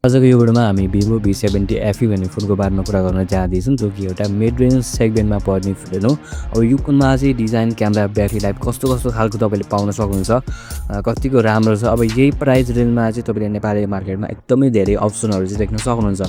आजको यो भिडियोमा हामी Vivo V70 FE भन्ने फोनको बारेमा कुरा गर्न जाँदैछौँ, जो कि एउटा मिड रेन्ज सेगमेन्टमा पर्ने फोन हो। अब यो फोनमा चाहिँ डिजाइन, क्यामेरा, ब्याट्री लाइफ कस्तो खालको तपाईँले पाउन सक्नुहुन्छ, कतिको राम्रो छ। अब यही प्राइस रेन्जमा चाहिँ तपाईँले नेपाली मार्केटमा एकदमै धेरै अप्सनहरू चाहिँ देख्न सक्नुहुन्छ।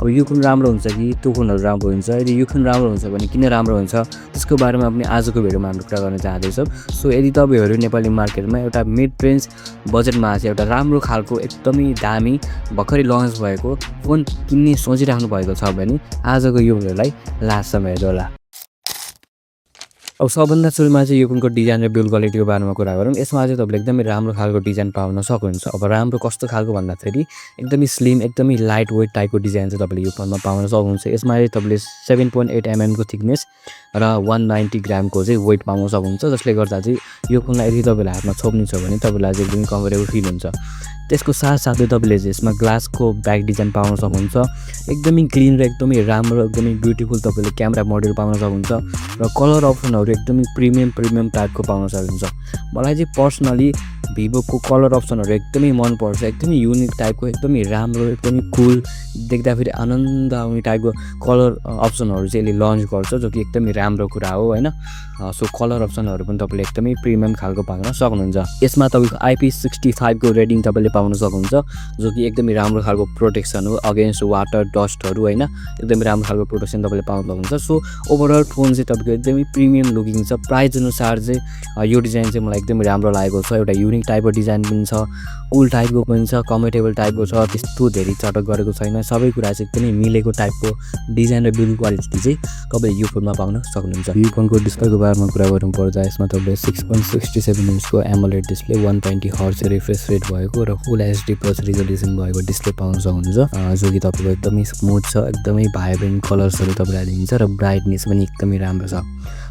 अब यो फोन राम्रो हुन्छ कि त्यो फोनहरू राम्रो हुन्छ, यदि यो फोन राम्रो हुन्छ भने किन राम्रो हुन्छ, त्यसको बारेमा पनि आजको भिडियोमा हामीले कुरा गर्न चाहँदैछौँ। सो यदि तपाईँहरू नेपाली मार्केटमा एउटा मिड रेन्ज बजेटमा चाहिँ एउटा राम्रो खालको एकदमै दामी भर्खरै लन्च भएको फोन किन्ने सोचिराख्नु भएको छ भने आजको यो भिडियोलाई लास्टसम्म हेर्नु होला। अब सबभन्दा सुरुमा चाहिँ यो फोनको डिजाइन र बिल्ड क्वालिटीको बारेमा कुरा गरौँ। यसमा चाहिँ तपाईँले एकदमै राम्रो खालको डिजाइन पाउन सक्नुहुन्छ। अब राम्रो कस्तो खालको भन्दाखेरि एकदमै स्लिम, एकदमै लाइट वेट टाइपको डिजाइन चाहिँ तपाईँले यो फोनमा पाउन सक्नुहुन्छ। यसमा चाहिँ तपाईँले 7.8 mm को थिकनेस र 190 ग्रामको चाहिँ वेट पाउन सक्नुहुन्छ, जसले गर्दा चाहिँ यो फोनलाई यदि तपाईँलाई हातमा छोप्नु छ भने तपाईँलाई चाहिँ एकदमै कम्फर्टेबल फिल हुन्छ। त्यसको साथसाथै तपाईँले चाहिँ यसमा ग्लासको ब्याक डिजाइन पाउन सक्नुहुन्छ। एकदमै क्लिन र एकदमै राम्रो, एकदमै ब्युटिफुल तपाईँले क्यामेरा मोडल पाउन सक्नुहुन्छ र कलर अप्सनहरू एकदमै प्रिमियम टाइपको पाउन सक्नुहुन्छ। मलाई चाहिँ पर्सनली भिभोको कलर अप्सनहरू एकदमै मनपर्छ। एकदमै युनिक टाइपको, एकदमै राम्रो, एकदमै कुल, देख्दाखेरि आनन्द आउने टाइपको कलर अप्सनहरू चाहिँ यसले लन्च गर्छ, जो कि एकदमै राम्रो कुरा हो होइन। सो कलर अप्सनहरू पनि तपाईँले एकदमै प्रिमियम खालको पाउन सक्नुहुन्छ। यसमा तपाईँको IP65 को रेटिङ तपाईँले पाउन सक्नुहुन्छ, जो कि एकदमै राम्रो खालको प्रोटेक्सन हो अगेन्स्ट वाटर, डस्टहरू होइन। एकदमै राम्रो खालको प्रोटेक्सन तपाईँले पाउन सक्नुहुन्छ। सो ओभरअल फोन चाहिँ तपाईँको एकदमै प्रिमियम लुकिङ छ। प्राइस अनुसार चाहिँ यो डिजाइन चाहिँ मलाई एकदमै राम्रो लागेको छ। एउटा युनिक टाइपको डिजाइन पनि छ, कुल टाइपको पनि छ, कम्फर्टेबल टाइपको छ, त्यस्तो धेरै चटक गरेको छैन। सबै कुरा चाहिँ एकदमै मिलेको टाइपको डिजाइन र बिल्ड क्वालिटी चाहिँ तपाईँले यो फोनमा पाउन सक्नुहुन्छ। यो फोनको डिस्प्लेको बारेमा कुरा गर्नु पर्दा यसमा तपाईँले 6.67 इन्चको AMOLED display, 120 hertz refresh rate भएको र फुल HD प्लस रिजोल्युसन भएको डिस्प्ले पाउन सक्नुहुन्छ, जो कि तपाईँको एकदमै स्मुथ छ, एकदमै भाइब्रेन्ट कलर्सहरू तपाईँलाई दिन्छ र ब्राइटनेस पनि एकदमै राम्रो छ।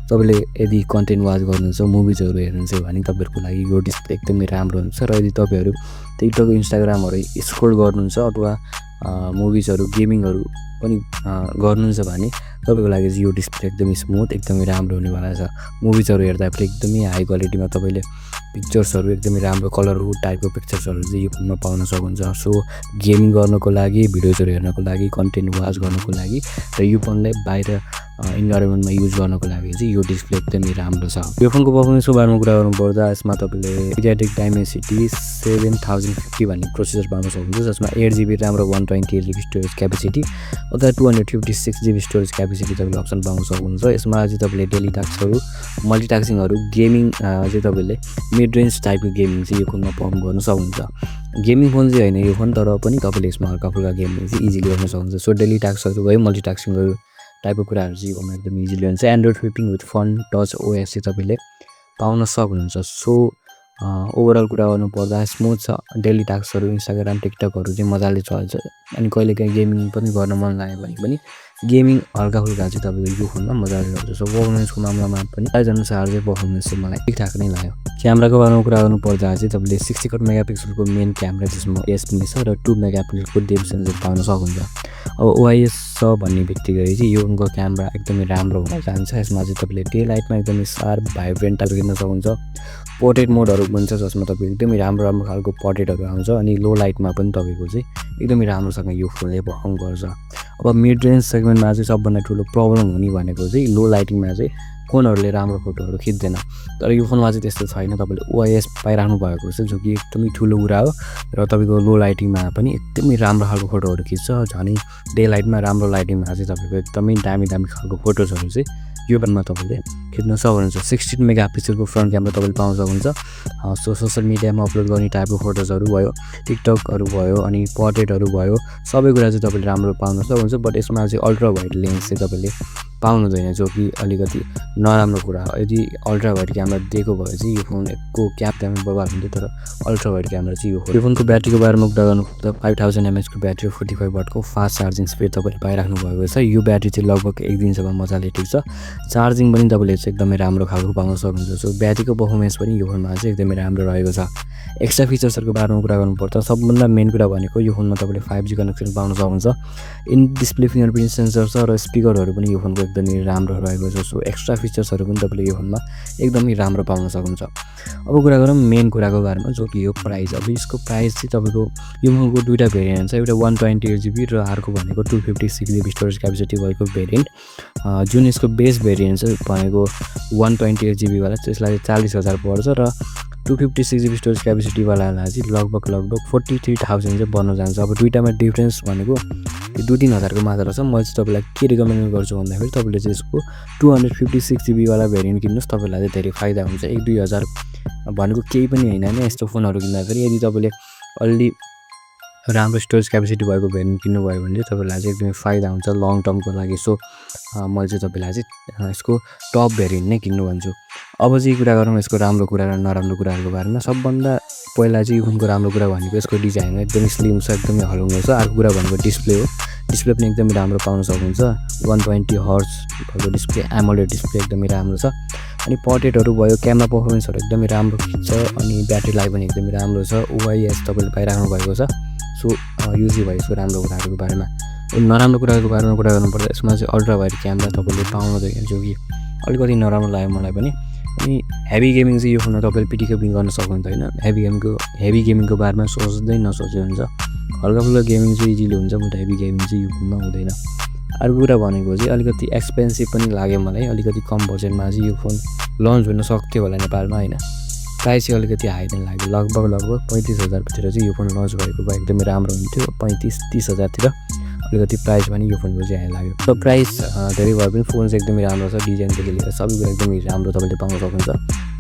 तपाईँले यदि कन्टेन्ट वाच गर्नुहुन्छ, मुभिजहरू हेर्नुहुन्छ भने तपाईँहरूको लागि यो डिस्प्ले एकदमै राम्रो हुन्छ। र यदि तपाईँहरू टिकटक, इन्स्टाग्रामहरू स्क्रोल गर्नुहुन्छ अथवा मुभिजहरू, गेमिङहरू पनि गर्नुहुन्छ भने तपाईँको लागि चाहिँ यो डिस्प्ले एकदमै स्मुथ, एकदमै राम्रो हुनेवाला छ। मुभिजहरू हेर्दा पनि एकदमै हाई क्वालिटीमा तपाईँले पिक्चर्सहरू, एकदमै राम्रो कलरफुल टाइपको पिक्चर्सहरू चाहिँ यो फोनमा पाउन सक्नुहुन्छ। सो गेमिङ गर्नको लागि, भिडियोजहरू हेर्नको लागि, कन्टेन्ट वाच गर्नको लागि र यो फोनलाई बाहिर इन्भाइरोमेन्टमा युज गर्नको लागि चाहिँ यो डिस्प्ले एकदमै राम्रो छ। यो फोनको पर्फर्मेन्सको बारेमा कुरा गर्नुपर्दा यसमा तपाईँले मिडियाटेक डाइमेन्सिटी 7050 भन्ने प्रोसेसर पाउन सक्नुहुन्छ, जसमा 8GB ऱ्याम र 128GB स्टोरेज क्यापेसिटी अथवा 256GB स्टोरेज क्यापेसिटी तपाईँले अप्सन पाउन सक्नुहुन्छ। यसमा चाहिँ तपाईँले डेली टास्कहरू, मल्टिटास्किङहरू, गेमिङ चाहिँ तपाईँले मिड रेन्ज टाइपको गेमिङ चाहिँ यो फोनमा पर्फर्म गर्न सक्नुहुन्छ। गेमिङ फोन चाहिँ होइन यो फोन, तर पनि तपाईँले यसमा हल्का फुल्का गेमिङ चाहिँ इजिली गर्न सक्नुहुन्छ। सो डेली टास्कहरू भयो, मल्टिटास्किङहरू टाइपको कुराहरू चाहिँ यो फोनमा एकदम इजिली हुन्छ। Android 15 with fun touch OS चाहिँ तपाईँले पाउन सक्नुहुन्छ। सो ओभरअल कुरा गर्नुपर्दा स्मुथ छ। डेली टास्कहरू, इन्स्टाग्राम, टिकटकहरू चाहिँ मजाले चल्छ। अनि कहिलेकाहीँ गेमिङ पनि गर्न मन लाग्यो भने पनि गेमिङ हल्का फुल्का चाहिँ तपाईँको यो फोनमा मजाले चल्छ। सो पर्फर्मेन्सको मामलामा पनि प्राइस अनुसार चाहिँ पर्फर्मेन्स चाहिँ मलाई ठिकठाक नै लाग्यो। क्यामेराको बारेमा कुरा गर्नुपर्दा चाहिँ तपाईँले 64 मेगापिक्सलको मेन क्यामेरा जसमा OIS पनि छ र 2 मेगापिक्सलको डेप्थ सेन्सर पाउन सक्नुहुन्छ। अब OIS छ भन्ने बित्तिकै चाहिँ यो फोनको क्यामेरा एकदमै राम्रो हुन जान्छ। यसमा चाहिँ तपाईँले डे लाइटमा एकदमै सार्प, भाइब्रेन्ट टाइपको हेर्न सक्नुहुन्छ। पोर्ट्रेट मोडहरू पनि छ, जसमा तपाईँको एकदमै राम्रो खालको पोर्ट्रेटहरू आउँछ। अनि लो लाइटमा पनि तपाईँको चाहिँ एकदमै राम्रोसँग यो फोनले पर्फर्म गर्छ। अब मिड रेन्ज सेगमेन्टमा चाहिँ सबभन्दा ठुलो प्रब्लम हुने भनेको चाहिँ लो लाइटिङमा चाहिँ फोनहरूले राम्रो फोटोहरू खिच्दैन। तर यो फोनमा चाहिँ त्यस्तो छैन। तपाईँले OIS पाइराख्नु भएको छ, जो कि एकदमै ठुलो कुरा हो। र तपाईँको लो लाइटिङमा पनि एकदमै राम्रो खालको फोटोहरू खिच्छ। झनै डे लाइटमा राम्रो लाइटिङमा चाहिँ तपाईँको एकदमै दामी खालको फोटोजहरू चाहिँ यो फोनमा तपाईँले खिच्न सक्नुहुन्छ। 16 मेगापिक्सलको फ्रन्ट क्यामेरा तपाईँले पाउन सक्नुहुन्छ। सो सोसियल मिडियामा अपलोड गर्ने टाइपको फोटोजहरू भयो, टिकटकहरू भयो, अनि पोर्ट्रेटहरू भयो, सबै कुरा चाहिँ तपाईँले राम्रो पाउन सक्नुहुन्छ। बट यसमा चाहिँ अल्ट्रा वाइड लेन्स चाहिँ तपाईँले पाउनु हुँदैन, जो कि अलिकति नराम्रो कुरा हो। यदि अल्ट्रा वाइड क्यामेरा दिएको भए चाहिँ यो फोनको क्यामेरा बबाल हुन्थ्यो, तर अल्ट्रा वाइड क्यामेरा चाहिँ यो फोनको ब्याट्रीको बारेमा कुरा गर्नुपर्दा 5000 mAh को ब्याट्री, 45 वाटको फास्ट चार्जिङ स्पिड तपाईँले पाइराख्नु भएको छ। यो ब्याट्री चाहिँ लगभग 1 दिनसम्म मजाले टिक्छ। चार्जिङ पनि तपाईँले चाहिँ एकदमै राम्रो खालको पाउन सक्नुहुन्छ। सो ब्याट्रीको पर्फर्मेन्स पनि यो फोनमा चाहिँ एकदमै राम्रो रहेको छ। एक्स्ट्रा फिचर्सहरूको बारेमा कुरा गर्नुपर्दा सबभन्दा मेन कुरा भनेको यो फोनमा तपाईँले 5G कनेक्सन पाउन सक्नुहुन्छ। इन डिस्प्ले फिङ्गरप्रिन्ट सेन्सर छ र स्पिकरहरू पनि यो फोनको एकदमै राम्रो रहेको छ। सो एक्स्ट्रा फिचर्सहरू पनि तपाईँले यो फोनमा एकदमै राम्रो पाउन सक्नुहुन्छ। अब कुरा गरौँ मेन कुराको बारेमा जो कि यो प्राइस। अब यसको प्राइस चाहिँ तपाईँको यो फोनको दुईवटा भेरिएन्ट छ, एउटा 128GB र अर्को भनेको 256GB स्टोरेज क्यापेसिटी भएको भेरिएन्ट। जुन यसको बेस भेरिएन्ट चाहिँ भनेको 128GB वाला त्यसलाई 40,000 पर्छ र 256GB स्टोरेज क्यापेसिटीवालालाई चाहिँ लगभग 43,000 चाहिँ पर्न जान्छ। अब दुईटामा डिफ्रेन्स भनेको 2-3 हजारको मात्र छ। म चाहिँ तपाईँलाई के रिकमेन्ड गर्छु भन्दाखेरि तपाईँले चाहिँ यसको 256GB वाला भेरिएन्ट किन्नुहोस्, तपाईँलाई चाहिँ धेरै फाइदा हुन्छ। 1-2 हजार भनेको केही पनि होइन होइन यस्तो फोनहरू किन्दाखेरि। यदि तपाईँले अलि राम्रो स्टोरेज क्यापेसिटी भएको भेरिएन्ट किन्नुभयो भने चाहिँ तपाईँलाई चाहिँ एकदमै फाइदा हुन्छ लङ टर्मको लागि। सो मैले चाहिँ तपाईँलाई चाहिँ यसको टप भेरिएन्ट नै किन्नु भन्छु। अब चाहिँ कुरा गरौँ यसको राम्रो कुरा र नराम्रो कुराहरूको बारेमा। सबभन्दा पहिला चाहिँ यो फोनको राम्रो कुरा भनेको यसको डिजाइन एकदमै स्लिम छ, एकदमै हल्का छ। अर्को कुरा भनेको डिस्प्ले हो, डिस्प्ले पनि एकदमै राम्रो पाउन सक्नुहुन्छ। 120 हर्ट्ज भएको डिस्प्ले, एमोलेड डिस्प्ले एकदमै राम्रो छ। अनि पोर्ट्रेटहरू भयो, क्यामेरा पर्फर्मेन्सहरू एकदमै राम्रो खिच्छ अनि ब्याट्री लाइफ पनि एकदमै राम्रो छ। ओआइएस तपाईँले पाइराख्नु भएको छ। सो यो चाहिँ भयो यसको राम्रो कुराहरूको बारेमा। नराम्रो कुराहरूको बारेमा कुरा गर्नुपर्दा यसमा चाहिँ अल्ट्रा वाइड क्यामेरा तपाईँले पाउनुहुँदैन, जो कि अलिकति नराम्रो लाग्यो मलाई पनि। अनि हेभी गेमिङ चाहिँ यो फोनमा तपाईँले पिटिके पनि गर्न सक्नुहुन्छ होइन। हेभी गेमिङको बारेमा सोच्दै नसोचे हुन्छ। हल्का फुल्का गेमिङ चाहिँ इजिली हुन्छ, बट हेभी गेमिङ चाहिँ यो फोनमा हुँदैन। अर्को कुरा भनेको चाहिँ अलिकति एक्सपेन्सिभ पनि लाग्यो मलाई। अलिकति कम बजेटमा चाहिँ यो फोन लन्च हुन सक्थ्यो होला नेपालमा होइन। प्राइस चाहिँ अलिकति हाई नै लाग्यो। लगभग 35,000तिर चाहिँ यो फोन लन्च भएको भए एकदमै राम्रो हुन्थ्यो। 35-30 हजारतिर अलिकति प्राइस पनि यो फोनको चाहिँ हाई लाग्यो। त प्राइस धेरै भए पनि फोन चाहिँ एकदमै राम्रो छ। डिजाइनदेखि लिएर सबै कुरा एकदमै राम्रो तपाईँले पाउन सक्नुहुन्छ।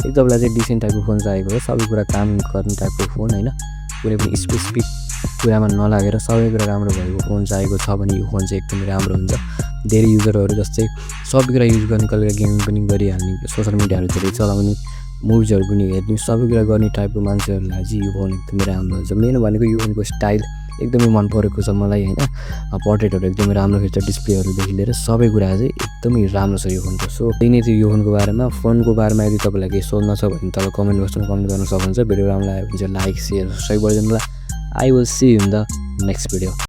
एक तपाईँलाई चाहिँ डिसेन्ट टाइपको फोन चाहिएको हो, सबै कुरा काम गर्ने टाइपको फोन होइन, कुनै पनि स्पेसिफिक कुरामा नलागेर सबै कुरा राम्रो भएको फोन चाहिएको छ भने यो फोन चाहिँ एकदमै राम्रो हुन्छ। धेरै युजरहरू जस्तै सबै कुरा युज गर्ने, कहिले गेमिङ पनि गरिहाल्ने, सोसियल मिडियाहरू धेरै चलाउने, मुभिजहरू पनि हेर्ने, सबै कुरा गर्ने टाइपको मान्छेहरूलाई चाहिँ यो फोन एकदमै राम्रो हुन्छ। मेन भनेको यो फोनको स्टाइल एकदमै मन परेको छ मलाई होइन। पोर्ट्रेटहरू एकदमै राम्रो खिच्छ, डिस्प्लेहरूदेखि लिएर सबै कुरा चाहिँ एकदमै राम्रो छ यो फोनको। सो त्यही नै थियो यो फोनको बारेमा। फोनको बारेमा यदि तपाईँलाई केही सोध्न छ भने तपाईँ कमेन्ट बक्समा कमेन्ट गर्न सक्नुहुन्छ। भिडियो राम्रो लाग्यो भने चाहिँ लाइक, सेयर, सब्सक्राइब गरिदिनु होला। I will see you in the next video.